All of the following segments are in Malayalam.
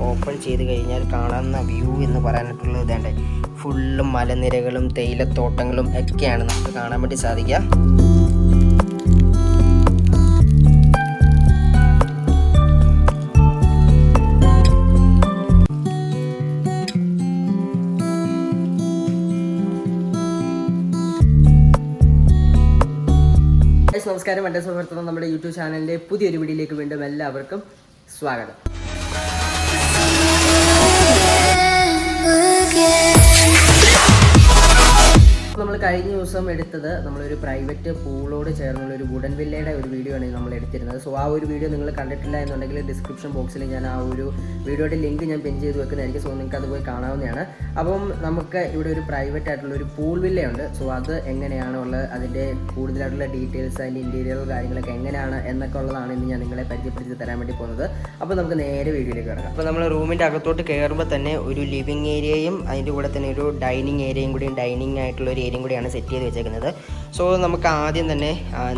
ഓപ്പൺ ചെയ്ത് കഴിഞ്ഞാൽ കാണാവുന്ന വ്യൂ എന്ന് പറയാനായിട്ടുള്ളത് ഇതേണ്ട ഫുള്ളും മലനിരകളും തേയിലത്തോട്ടങ്ങളും ഒക്കെയാണ് നമുക്ക് കാണാൻ വേണ്ടി സാധിക്കുക. നമസ്കാരം, എൻ്റെ സുഹൃത്തുക്കൾ, നമ്മുടെ യൂട്യൂബ് ചാനലിൻ്റെ പുതിയൊരു വീഡിയോയിലേക്ക് വീണ്ടും എല്ലാവർക്കും സ്വാഗതം. നമ്മൾ കഴിഞ്ഞ ദിവസം എടുത്തത് നമ്മളൊരു പ്രൈവറ്റ് പൂളോട് ചേർന്നുള്ള ഒരു വുഡൻ വില്ലയുടെ ഒരു വീഡിയോ ആണ് നമ്മൾ എടുത്തിരുന്നത്. സോ ആ ഒരു വീഡിയോ നിങ്ങൾ കണ്ടിട്ടില്ല എന്നുണ്ടെങ്കിൽ ഡിസ്ക്രിപ്ഷൻ ബോക്സിൽ ഞാൻ ആ ഒരു വീഡിയോയുടെ ലിങ്ക് ഞാൻ പിൻ ചെയ്ത് വെക്കുന്നതായിരിക്കും. സോ നിങ്ങൾക്ക് അത് പോയി കാണാവുന്നതാണ്. അപ്പം നമുക്ക് ഇവിടെ ഒരു പ്രൈവറ്റ് ആയിട്ടുള്ള ഒരു പൂൾ വില്ലയുണ്ട്. സോ അത് എങ്ങനെയാണ് ഉള്ളത്, അതിൻ്റെ കൂടുതലായിട്ടുള്ള ഡീറ്റെയിൽസ്, അതിൻ്റെ ഇൻറ്റീരിയർ കാര്യങ്ങളൊക്കെ എങ്ങനെയാണ് എന്നൊക്കെ ഉള്ളതാണ് ഇന്ന് ഞാൻ നിങ്ങളെ പരിചയപ്പെടുത്തി തരാൻ വേണ്ടി പോകുന്നത്. അപ്പോൾ നമുക്ക് നേരെ വീഡിയോയിലേക്ക് കിടക്കാം. അപ്പോൾ നമ്മൾ റൂമിൻ്റെ അകത്തോട്ട് കയറുമ്പോൾ തന്നെ ഒരു ലിവിങ് ഏരിയയും അതിൻ്റെ കൂടെ തന്നെ ഒരു ഡൈനിങ് ഏരിയയും കൂടി, ഡൈനിങ് ആയിട്ടുള്ള ഒരു ഏരിയയും കൂടിയാണ് സെറ്റ് ചെയ്ത് വെച്ചേക്കുന്നത്. സോ നമുക്ക് ആദ്യം തന്നെ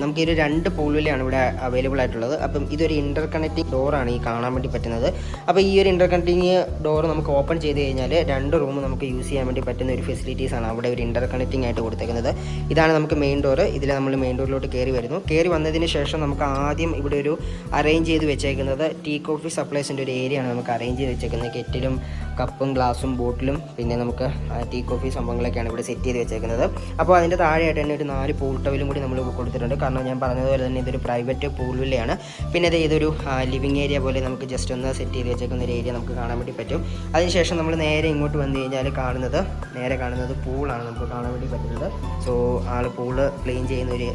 നമുക്കൊരു 2 പൂൾ വില്ലയാണ് ഇവിടെ അവൈലബിൾ ആയിട്ടുള്ളത്. അപ്പം ഇതൊരു ഇൻ്റർ കണക്റ്റിംഗ് ഡോറാണ് ഈ കാണാൻ വേണ്ടി പറ്റുന്നത്. അപ്പോൾ ഈ ഒരു ഇൻ്റർ കണക്റ്റിംഗ് ഡോർ നമുക്ക് ഓപ്പൺ ചെയ്ത് കഴിഞ്ഞാൽ 2 റൂം നമുക്ക് യൂസ് ചെയ്യാൻ വേണ്ടി പറ്റുന്ന ഒരു ഫെസിലിറ്റീസാണ് അവിടെ ഒരു ഇൻ്റർ കണക്റ്റിംഗ് ആയിട്ട് കൊടുത്തേക്കുന്നത്. ഇതാണ് നമുക്ക് മെയിൻ ഡോർ. ഇതിൽ നമ്മൾ മെയിൻ ഡോറിലോട്ട് കയറി വരുന്നു. കയറി വന്നതിന് ശേഷം നമുക്ക് ആദ്യം ഇവിടെ ഒരു അറേഞ്ച് ചെയ്ത് വെച്ചേക്കുന്നത് ടീ കോഫി സപ്ലൈസിൻ്റെ ഒരു ഏരിയയാണ് നമുക്ക് അറേഞ്ച് ചെയ്ത് വെച്ചേക്കുന്നത്. കെറ്റിലും കപ്പും ഗ്ലാസും ബോട്ടിലും പിന്നെ നമുക്ക് ടീ കോഫി സംഭവങ്ങളൊക്കെയാണ് ഇവിടെ സെറ്റ് ചെയ്ത് വെച്ചേക്കുന്നത്. അപ്പോൾ അതിൻ്റെ താഴെയായിട്ട് തന്നെ ഒരു 4 പൂൾ ടവലും കൂടി നമ്മൾ കൊടുത്തിട്ടുണ്ട്. കാരണം ഞാൻ പറഞ്ഞതുപോലെ തന്നെ ഇതൊരു പ്രൈവറ്റ് പൂൾ വില്ലയാണ്. പിന്നെ ഇതൊരു ലിവിങ് ഏരിയ പോലെ നമുക്ക് ജസ്റ്റ് ഒന്ന് സെറ്റ് ചെയ്ത് വെച്ചേക്കുന്ന ഒരു ഏരിയ നമുക്ക് കാണാൻ വേണ്ടി പറ്റും. അതിനുശേഷം നമ്മൾ നേരെ ഇങ്ങോട്ട് വന്നു കഴിഞ്ഞാൽ കാണുന്നത് പൂളാണ് നമുക്ക് കാണാൻ വേണ്ടി പറ്റുന്നത്. സോ പൂള് ക്ലീൻ ചെയ്യുന്ന ഒരു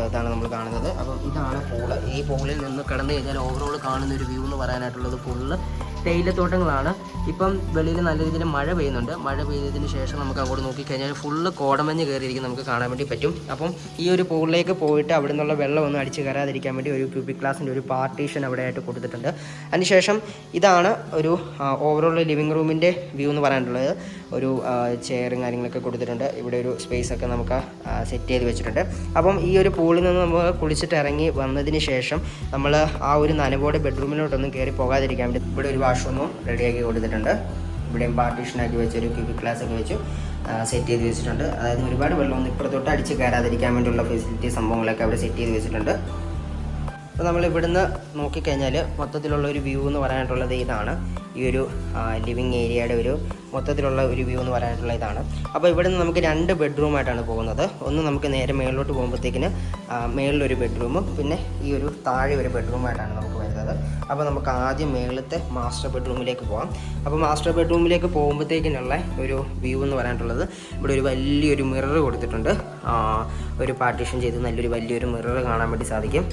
ഇതാണ് നമ്മൾ കാണുന്നത്. അപ്പം ഇതാണ് പൂള്. ഈ പൂളിൽ നിന്ന് കടന്നു കഴിഞ്ഞാൽ ഓവറോൾ കാണുന്ന ഒരു വ്യൂ എന്ന് പറയാനായിട്ടുള്ളത് ഫുള്ള് തേയിലത്തോട്ടങ്ങളാണ്. ഇപ്പം വെളിയിൽ നല്ല രീതിയിൽ മഴ പെയ്യുന്നുണ്ട്. മഴ പെയ്തതിന് ശേഷം നമുക്ക് അങ്ങോട്ട് നോക്കിക്കഴിഞ്ഞാൽ ഫുള്ള് കോടമഞ്ഞ് കയറിയിരിക്കും നമുക്ക് കാണാൻ വേണ്ടി പറ്റും. അപ്പം ഈ ഒരു പൂളിലേക്ക് പോയിട്ട് അവിടെ നിന്നുള്ള വെള്ളം ഒന്നും അടിച്ച് കയറാതിരിക്കാൻ വേണ്ടി ഒരു ക്യൂബിക് ഗ്ലാസിൻ്റെ ഒരു പാർട്ടീഷൻ അവിടെ ആയിട്ട് കൊടുത്തിട്ടുണ്ട്. അതിനുശേഷം ഇതാണ് ഒരു ഓവറോൾ ലിവിങ് റൂമിൻ്റെ വ്യൂ എന്ന് പറയാനുള്ളത്. ഒരു ചെയറും കാര്യങ്ങളൊക്കെ കൊടുത്തിട്ടുണ്ട്. ഇവിടെ ഒരു സ്പേസ് ഒക്കെ നമുക്ക് സെറ്റ് ചെയ്ത് വെച്ചിട്ടുണ്ട്. അപ്പം ഈ ഒരു പൂളിൽ നിന്ന് നമ്മൾ കുളിച്ചിട്ട് ഇറങ്ങി വന്നതിന് ശേഷം നമ്മൾ ആ ഒരു നനവോടെ ബെഡ്റൂമിലോട്ടൊന്നും കയറി പോകാതിരിക്കാൻ വേണ്ടി ഇവിടെ ഒരു വാഷ്റൂമും റെഡിയാക്കി കൊടുത്തിട്ടുണ്ട്. ഇവിടെയും പാർട്ടീഷനാക്കി വെച്ചൊരു ക്യൂബിക് ഗ്ലാസ് ഒക്കെ വെച്ച് സെറ്റ് ചെയ്ത് വെച്ചിട്ടുണ്ട്. അതായത് ഒരുപാട് വെള്ളമൊന്നും ഇപ്പുറത്തോട്ട് അടിച്ച് കയറാതിരിക്കാൻ വേണ്ടിയുള്ള ഫെസിലിറ്റി സംഭവങ്ങളൊക്കെ അവിടെ സെറ്റ് ചെയ്ത് വെച്ചിട്ടുണ്ട്. അപ്പോൾ നമ്മൾ ഇവിടുന്ന് നോക്കിക്കഴിഞ്ഞാൽ മൊത്തത്തിലുള്ള ഒരു വ്യൂ എന്ന് പറയാനായിട്ടുള്ളത് ഇതാണ്. ഈ ഒരു ലിവിങ് ഏരിയയുടെ ഒരു മൊത്തത്തിലുള്ള ഒരു വ്യൂ എന്ന് പറയാനായിട്ടുള്ള ഇതാണ്. അപ്പോൾ ഇവിടുന്ന് നമുക്ക് 2 ബെഡ്റൂമായിട്ടാണ് പോകുന്നത്. ഒന്ന് നമുക്ക് നേരെ മേളിലോട്ട് പോകുമ്പോഴത്തേക്കിന് മേളിലൊരു ബെഡ്റൂമും പിന്നെ ഈ ഒരു താഴെ ഒരു ബെഡ്റൂമായിട്ടാണ് നമുക്ക് വരുന്നത്. അപ്പോൾ നമുക്ക് ആദ്യം മേളത്തെ മാസ്റ്റർ ബെഡ്റൂമിലേക്ക് പോകാം. അപ്പോൾ മാസ്റ്റർ ബെഡ്റൂമിലേക്ക് പോകുമ്പോഴത്തേക്കിനുള്ള ഒരു വ്യൂ എന്ന് പറയാനായിട്ടുള്ളത് ഇവിടെ ഒരു വലിയൊരു മിറർ കൊടുത്തിട്ടുണ്ട്. ഒരു പാർട്ടീഷൻ ചെയ്ത് നല്ലൊരു വലിയൊരു മിറർ കാണാൻ വേണ്ടി സാധിക്കും.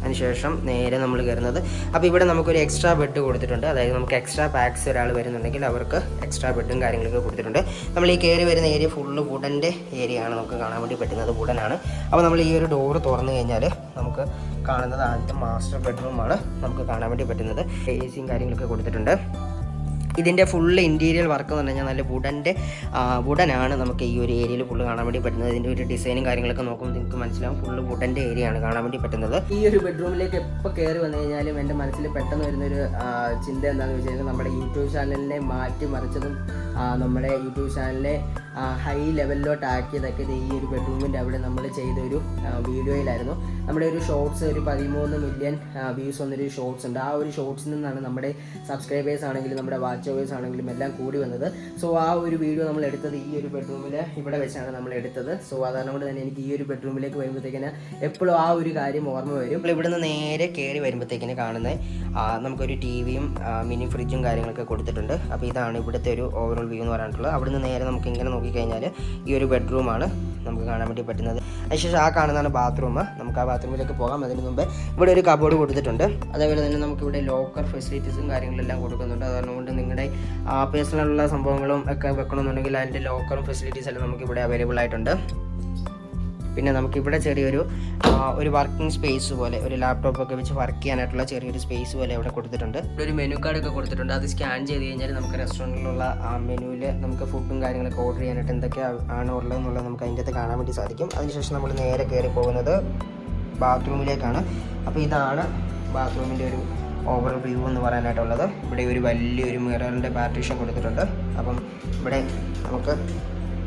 അതിനുശേഷം നേരെ നമ്മൾ കയറുന്നത്, അപ്പോൾ ഇവിടെ നമുക്കൊരു എക്സ്ട്രാ ബെഡ് കൊടുത്തിട്ടുണ്ട്. അതായത് നമുക്ക് എക്സ്ട്രാ പാക്സ് ഒരാൾ വരുന്നുണ്ടെങ്കിൽ അവർക്ക് എക്സ്ട്രാ ബെഡും കാര്യങ്ങളൊക്കെ കൊടുത്തിട്ടുണ്ട്. നമ്മൾ ഈ കയറി വരുന്ന ഏരിയ ഫുള്ള് വുഡൻ്റെ ഏരിയ ആണ് നമുക്ക് കാണാൻ വേണ്ടി പറ്റുന്നത്. വുഡനാണ്. അപ്പോൾ നമ്മൾ ഈ ഒരു ഡോറ് തുറന്നു കഴിഞ്ഞാൽ നമുക്ക് കാണുന്നത് ആദ്യത്തെ മാസ്റ്റർ ബെഡ്റൂമാണ് നമുക്ക് കാണാൻ വേണ്ടി പറ്റുന്നത്. AC കാര്യങ്ങളൊക്കെ കൊടുത്തിട്ടുണ്ട്. ഇതിൻ്റെ ഫുള്ള് ഇൻറ്റീരിയർ വർക്ക് എന്ന് പറഞ്ഞാൽ നല്ല വുഡനാണ് നമുക്ക് ഈ ഒരു ഏരിയയിൽ ഫുള്ള് കാണാൻ വേണ്ടി പറ്റുന്നത്. ഇതിൻ്റെ ഒരു ഡിസൈനും കാര്യങ്ങളൊക്കെ നോക്കുമ്പോൾ നിങ്ങൾക്ക് മനസ്സിലാവും ഫുള്ള് വുഡൻ്റെ ഏരിയ ആണ് കാണാൻ വേണ്ടി പറ്റുന്നത്. ഈ ഒരു ബെഡ്റൂമിലേക്ക് എപ്പോൾ കയറി വന്നു കഴിഞ്ഞാലും എൻ്റെ മനസ്സിൽ പെട്ടെന്ന് വരുന്നൊരു ചിന്ത എന്താണെന്ന് വെച്ച് കഴിഞ്ഞാൽ നമ്മുടെ യൂട്യൂബ് ചാനലിനെ മാറ്റി മറിച്ചതും നമ്മുടെ യൂട്യൂബ് ചാനലിനെ ഹൈ ലെവലിലോട്ട് ആക്കിയതൊക്കെ ഈ ഒരു ബെഡ്റൂമിൻ്റെ അവിടെ നമ്മൾ ചെയ്തൊരു വീഡിയോയിലായിരുന്നു. നമ്മുടെ ഒരു ഷോർട്സ് ഒരു 13 മില്യൺ വ്യൂസ് വന്നൊരു ഷോർട്സ് ഉണ്ട്. ആ ഒരു ഷോർട്സിൽ നിന്നാണ് നമ്മുടെ സബ്സ്ക്രൈബേഴ്സ് ആണെങ്കിലും നമ്മുടെ വാച്ചേഴ്സ് ആണെങ്കിലും എല്ലാം കൂടി വന്നത്. സോ ആ ഒരു വീഡിയോ നമ്മൾ എടുത്തത് ഈ ഒരു ബെഡ്റൂമിൽ ഇവിടെ വെച്ചാണ് നമ്മൾ എടുത്തത്. സോ അതാണ് കൊണ്ട് തന്നെ എനിക്ക് ഈ ഒരു ബെഡ്റൂമിലേക്ക് വരുമ്പോഴത്തേക്കിന് എപ്പോഴും ആ ഒരു കാര്യം ഓർമ്മ വരും. ഇപ്പോൾ ഇവിടുന്ന് നേരെ കയറി വരുമ്പോഴത്തേക്കിന് കാണുന്നത് നമുക്കൊരു TV-യും മിനി ഫ്രിഡ്ജും കാര്യങ്ങളൊക്കെ കൊടുത്തിട്ടുണ്ട്. അപ്പോൾ ഇതാണ് ഇവിടുത്തെ ഒരു ഓവറോൾ വ്യൂ എന്ന് പറയാനുള്ളത്. അവിടുന്ന് നേരെ നമുക്ക് ഇങ്ങനെ നോക്കിക്കഴിഞ്ഞാൽ ഈ ഒരു ബെഡ്റൂമാണ് നമുക്ക് കാണാൻ വേണ്ടി പറ്റുന്നത്. അതിനുശേഷം ആ കാണുന്നതാണ് ബാത്റൂം. നമുക്ക് ആ ബാത്റൂമിലേക്ക് പോകാം. അതിന് മുമ്പ് ഇവിടെ ഒരു കബോർഡ് കൊടുത്തിട്ടുണ്ട്. അതേപോലെ തന്നെ നമുക്കിവിടെ ലോക്കർ ഫെസിലിറ്റീസും കാര്യങ്ങളെല്ലാം കൊടുക്കുന്നുണ്ട്. അതുകൊണ്ട് നിങ്ങളുടെ പേഴ്സണലുള്ള സംഭവങ്ങളും ഒക്കെ വെക്കണമെന്നുണ്ടെങ്കിൽ അതിൻ്റെ ലോക്കറും ഫെസിലിറ്റീസ് എല്ലാം നമുക്കിവിടെ അവൈലബിൾ ആയിട്ടുണ്ട്. പിന്നെ നമുക്കിവിടെ ചെറിയൊരു വർക്കിംഗ് സ്പേസ് പോലെ ഒരു ലാപ്ടോപ്പൊക്കെ വെച്ച് വർക്ക് ചെയ്യാനായിട്ടുള്ള ചെറിയൊരു സ്പേസ് പോലെ ഇവിടെ കൊടുത്തിട്ടുണ്ട്. ഇവിടെ ഒരു മെനു കാർഡൊക്കെ കൊടുത്തിട്ടുണ്ട്. അത് സ്കാൻ ചെയ്ത് കഴിഞ്ഞാൽ നമുക്ക് റെസ്റ്റോറൻറ്റിലുള്ള ആ മെനുവിൽ നമുക്ക് ഫുഡും കാര്യങ്ങളൊക്കെ ഓർഡർ ചെയ്യാനായിട്ട് എന്തൊക്കെയാണ് ഉള്ളതെന്നുള്ളത് നമുക്ക് അതിൻ്റെ അകത്ത് കാണാൻ വേണ്ടി സാധിക്കും. അതിനുശേഷം നമ്മൾ നേരെ കയറി പോകുന്നത് ബാത്റൂമിലേക്കാണ്. അപ്പോൾ ഇതാണ് ബാത്റൂമിൻ്റെ ഒരു ഓവർ വ്യൂ എന്ന് പറയാനായിട്ടുള്ളത്. ഇവിടെ ഒരു വലിയൊരു മിററിൻ്റെ പാർട്ടീഷൻ കൊടുത്തിട്ടുണ്ട്. അപ്പം ഇവിടെ നമുക്ക്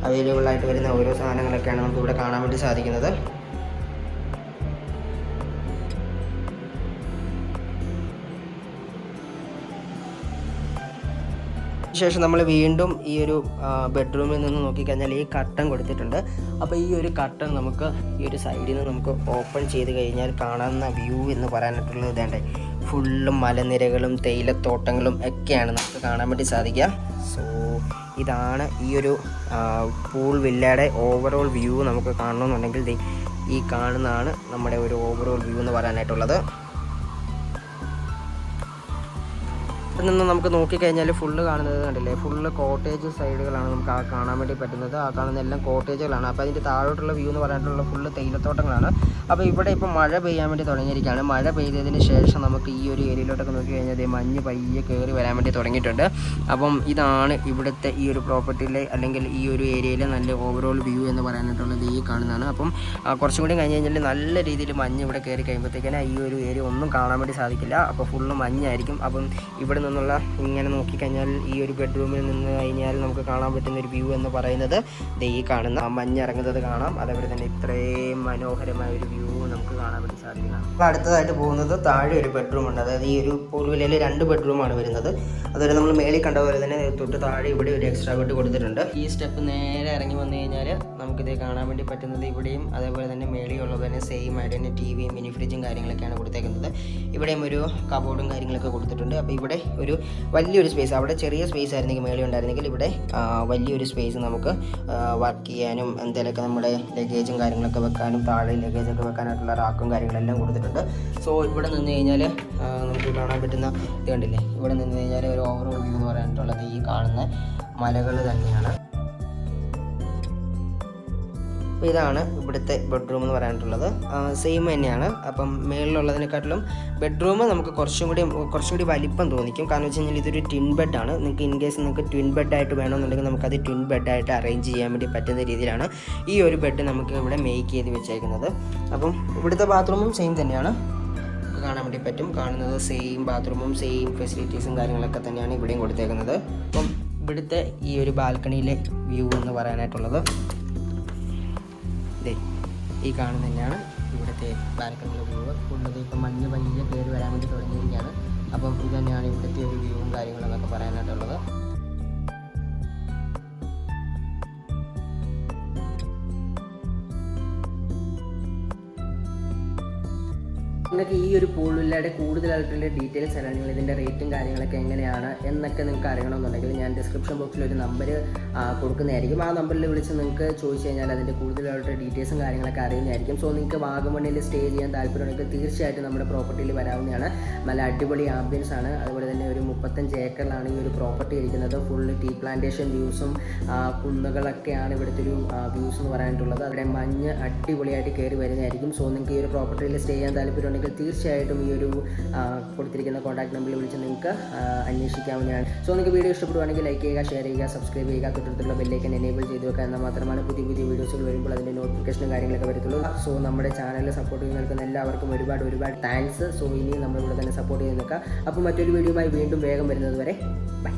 അവൈലബിൾ ആയിട്ട് വരുന്ന ഓരോ സാധനങ്ങളൊക്കെയാണ് നമുക്ക് ഇവിടെ കാണാൻ വേണ്ടി സാധിക്കുന്നത്. ശേഷം നമ്മൾ വീണ്ടും ഈ ഒരു ബെഡ്റൂമിൽ നിന്ന് നോക്കിക്കഴിഞ്ഞാൽ ഈ കർട്ടൻ കൊടുത്തിട്ടുണ്ട്. അപ്പോൾ ഈ ഒരു കർട്ടൻ നമുക്ക് ഈ ഒരു സൈഡിൽ നിന്ന് നമുക്ക് ഓപ്പൺ ചെയ്ത് കഴിഞ്ഞാൽ കാണാവുന്ന വ്യൂ എന്ന് പറയാനായിട്ടുള്ളത് ഇതേണ്ടേ, ഫുള്ളും മലനിരകളും തേയിലത്തോട്ടങ്ങളും ഒക്കെയാണ് നമുക്ക് കാണാൻ വേണ്ടി സാധിക്കുക. സോ ഇതാണ് ഈ ഒരു പൂൾ വില്ലയുടെ ഓവറോൾ വ്യൂ. നമുക്ക് കാണണമെന്നുണ്ടെങ്കിൽ ഈ കാണുന്നതാണ് നമ്മുടെ ഒരു ഓവറോൾ വ്യൂ എന്ന് പറയാനായിട്ടുള്ളത്. ഇതിൽ നിന്ന് നമുക്ക് നോക്കിക്കഴിഞ്ഞാൽ ഫുള്ള് കാണുന്നത് കണ്ടില്ലേ, ഫുള്ള് കോട്ടേജ് സൈഡുകളാണ് നമുക്ക് കാണാൻ വേണ്ടി പറ്റുന്നത്. ആ കാണുന്ന എല്ലാം കോട്ടേജുകളാണ്. അപ്പോൾ അതിൻ്റെ താഴോട്ടുള്ള വ്യൂ എന്ന് പറഞ്ഞിട്ടുള്ള ഫുള്ള് തേയിലത്തോട്ടങ്ങളാണ്. അപ്പോൾ ഇവിടെ ഇപ്പോൾ മഴ പെയ്യാൻ വേണ്ടി തുടങ്ങിയിരിക്കുകയാണ്. മഴ പെയ്തതിന് ശേഷം നമുക്ക് ഈ ഒരു ഏരിയയിലോട്ടൊക്കെ നോക്കി കഴിഞ്ഞാൽ മഞ്ഞ് പയ്യെ കയറി വരാൻ വേണ്ടി തുടങ്ങിയിട്ടുണ്ട്. അപ്പം ഇതാണ് ഇവിടുത്തെ ഈ ഒരു പ്രോപ്പർട്ടിയിലെ അല്ലെങ്കിൽ ഈ ഒരു ഏരിയയിലെ നല്ല ഓവറോൾ വ്യൂ എന്ന് പറയാനായിട്ടുള്ളത് ഈ കാണുന്നതാണ്. അപ്പം കുറച്ചും കൂടി കഴിഞ്ഞ് കഴിഞ്ഞാൽ നല്ല രീതിയിൽ മഞ്ഞ് ഇവിടെ കയറി കഴിയുമ്പോഴത്തേക്കാണ് ഈ ഒരു ഏരിയ ഒന്നും കാണാൻ വേണ്ടി സാധിക്കില്ല. അപ്പോൾ ഫുള്ള് മഞ്ഞായിരിക്കും. അപ്പം ഇവിടെ നിന്നുള്ള ഇങ്ങനെ നോക്കിക്കഴിഞ്ഞാൽ ഈ ഒരു ബെഡ്റൂമിൽ നിന്ന് കഴിഞ്ഞാൽ നമുക്ക് കാണാൻ പറ്റുന്ന ഒരു വ്യൂ എന്ന് പറയുന്നത് ഈ കാണുന്ന മഞ്ഞിറങ്ങുന്നത് കാണാം. അതേപോലെ തന്നെ ഇത്രയും മനോഹരമായ ഒരു വ്യൂ നമുക്ക് കാണാൻ വേണ്ടി സാധിക്കുന്നതാണ്. അപ്പോൾ അടുത്തതായിട്ട് പോകുന്നത് താഴെ ഒരു ബെഡ്റൂം ഉണ്ട്. അതായത് ഈ ഒരു പൂൾ വില്ലയിൽ 2 ബെഡ്റൂമാണ് വരുന്നത്. അതുവരെ നമ്മൾ മേളിൽ കണ്ട പോലെ തന്നെ തൊട്ട് താഴെ ഇവിടെ ഒരു എക്സ്ട്രാ ബെഡ് കൊടുത്തിട്ടുണ്ട്. ഈ സ്റ്റെപ്പ് നേരെ ഇറങ്ങി വന്നു കഴിഞ്ഞാൽ നമുക്കിത് കാണാൻ വേണ്ടി പറ്റുന്നത് ഇവിടെയും അതേപോലെ തന്നെ മേളിയുള്ളത് തന്നെ സെയിം ആയിട്ട് തന്നെ ടിവിയും മിനി ഫ്രിഡ്ജും കാര്യങ്ങളൊക്കെയാണ് കൊടുത്തേക്കുന്നത്. ഇവിടെയും ഒരു കബോർഡും കാര്യങ്ങളൊക്കെ കൊടുത്തിട്ടുണ്ട്. അപ്പോൾ ഇവിടെ ഒരു വലിയൊരു സ്പേസ്, അവിടെ ചെറിയ സ്പേസ് ആയിരുന്നെങ്കിൽ മേളിൽ ഉണ്ടായിരുന്നെങ്കിൽ ഇവിടെ വലിയൊരു സ്പേസ് നമുക്ക് വർക്ക് ചെയ്യാനും എന്തെങ്കിലുമൊക്കെ നമ്മുടെ ലഗേജും കാര്യങ്ങളൊക്കെ വെക്കാനും താഴെ ലഗേജൊക്കെ വെക്കാനായിട്ടുള്ള റാക്കും കാര്യങ്ങളെല്ലാം കൊടുത്തിട്ടുണ്ട്. സോ ഇവിടെ നിന്ന് കഴിഞ്ഞാൽ നമുക്ക് കാണാൻ പറ്റുന്ന ഇത് കണ്ടില്ലേ, ഇവിടെ നിന്ന് കഴിഞ്ഞാൽ ഒരു ഓവറോൾ വ്യൂ എന്ന് പറയാനായിട്ടുള്ളത് ഈ കാണുന്ന മലകൾ തന്നെയാണ്. അപ്പോൾ ഇതാണ് ഇവിടുത്തെ ബെഡ്റൂം എന്ന് പറയാനായിട്ടുള്ളത്. സെയിം തന്നെയാണ്. അപ്പം മേളിലുള്ളതിനെക്കാട്ടിലും ബെഡ്റൂം നമുക്ക് കുറച്ചും കൂടി വലിപ്പം തോന്നിക്കും. കാരണം വെച്ച് കഴിഞ്ഞാൽ ഇതൊരു ട്വിൻ ബെഡാണ്. നിങ്ങൾക്ക് ഇൻ കേസ് നിങ്ങൾക്ക് ട്വിൻ ബെഡായിട്ട് വേണമെന്നുണ്ടെങ്കിൽ നമുക്കത് ട്വിൻ ബെഡായിട്ട് അറേഞ്ച് ചെയ്യാൻ വേണ്ടി പറ്റുന്ന രീതിയിലാണ് ഈ ഒരു ബെഡ് നമുക്ക് ഇവിടെ മേക്ക് ചെയ്ത് വെച്ചേക്കുന്നത്. അപ്പം ഇവിടുത്തെ ബാത്റൂമും സെയിം തന്നെയാണ്, കാണാൻ വേണ്ടി പറ്റും. കാണുന്നത് സെയിം ബാത്റൂമും സെയിം ഫെസിലിറ്റീസും കാര്യങ്ങളൊക്കെ തന്നെയാണ് ഇവിടെയും കൊടുത്തേക്കുന്നത്. അപ്പം ഇവിടുത്തെ ഈ ഒരു ബാൽക്കണിയിലെ വ്യൂ എന്ന് പറയാനായിട്ടുള്ളത് ഈ കാണുന്ന തന്നെയാണ് ഇവിടുത്തെ ബാൽക്കണിയിലെ വ്യൂ. ഫുള്ളത് ഇപ്പം മഞ്ഞ് പയ്യെ കയറി വരാൻ വേണ്ടി തുടങ്ങിയിരിക്കുകയാണ്. അപ്പം ഇത് തന്നെയാണ് ഇവിടുത്തെ ഒരു വ്യൂവും കാര്യങ്ങളെന്നൊക്കെ പറയാനായിട്ടുള്ളത്. നിങ്ങൾക്ക് ഈ ഒരു പൂൾ വില്ലയുടെ കൂടുതലായിട്ടുള്ള ഡീറ്റെയിൽസ് അല്ലെങ്കിൽ ഇതിൻ്റെ റേറ്റും കാര്യങ്ങളൊക്കെ എങ്ങനെയാണ് എന്നൊക്കെ നിങ്ങൾക്ക് അറിയണമെന്നുണ്ടെങ്കിൽ ഞാൻ ഡിസ്ക്രിപ്ഷൻ ബോക്സിൽ ഒരു നമ്പർ കൊടുക്കുന്നതായിരിക്കും. ആ നമ്പറിൽ വിളിച്ച് നിങ്ങൾക്ക് ചോദിച്ചു കഴിഞ്ഞാൽ അതിൻ്റെ കൂടുതലായിട്ടുള്ള ഡീറ്റെയിൽസും കാര്യങ്ങളൊക്കെ അറിയുന്നതായിരിക്കും. സോ നിങ്ങൾക്ക് വാഗമണ്ണിൽ സ്റ്റേ ചെയ്യാൻ താല്പര്യമുണ്ടെങ്കിൽ തീർച്ചയായിട്ടും നമ്മുടെ പ്രോപ്പർട്ടിയിൽ വരാവുന്നതാണ്. നല്ല അടിപൊളി ആംബിയൻസ് ആണ്. അതുപോലെ തന്നെ ഒരു 35 ഏക്കറിലാണ് ഈ ഒരു പ്രോപ്പർട്ടി ഇരിക്കുന്നത്. ഫുള്ള് ടീ പ്ലാന്റേഷൻ വ്യൂസും കുന്നുകളൊക്കെയാണ് ഇവിടുത്തെ ഒരു വ്യൂസ് എന്ന് പറയാനായിട്ടുള്ളത്. അവിടെ മഞ്ഞ് അടിപൊളിയായിട്ട് കയറി വരുന്നതായിരിക്കും. സോ നിങ്ങൾക്ക് ഈ ഒരു പ്രോപ്പർട്ടിയിൽ സ്റ്റേ ചെയ്യാൻ താല്പര്യമുണ്ടെങ്കിൽ തീർച്ചയായിട്ടും ഈ ഒരു കൊടുത്തിരിക്കുന്ന കോൺടാക്ട് നമ്പറിൽ വിളിച്ച് നിങ്ങൾക്ക് അന്വേഷിക്കാവുന്നതാണ്. സോ നിങ്ങൾക്ക് വീഡിയോ ഇഷ്ടപ്പെടുവാണെങ്കിൽ ലൈക്ക് ചെയ്യുക, ഷെയർ ചെയ്യുക, സബ്സ്ക്രൈബ് ചെയ്യുക, തൊട്ടടുത്തുള്ള ബെല്ലൈക്കൻ എനേബിൾ ചെയ്ത് വെക്കുക. എന്നാൽ മാത്രമാണ് പുതിയ വീഡിയോസുകൾ വരുമ്പോൾ അതിൻ്റെ നോട്ടിഫിക്കേഷനും കാര്യങ്ങളൊക്കെ വരത്തുള്ളൂ. സോ നമ്മുടെ ചാനൽ സപ്പോർട്ട് ചെയ്ത് നിൽക്കുന്ന എല്ലാവർക്കും ഒരുപാട് താങ്ക്സ്. സോ ഇനിയും നമ്മളിവിടെ തന്നെ സപ്പോർട്ട് ചെയ്ത് നിൽക്കുക. അപ്പോൾ മറ്റൊരു വീഡിയോയുമായി വീണ്ടും വേഗം വരുന്നത് വരെ ബൈ.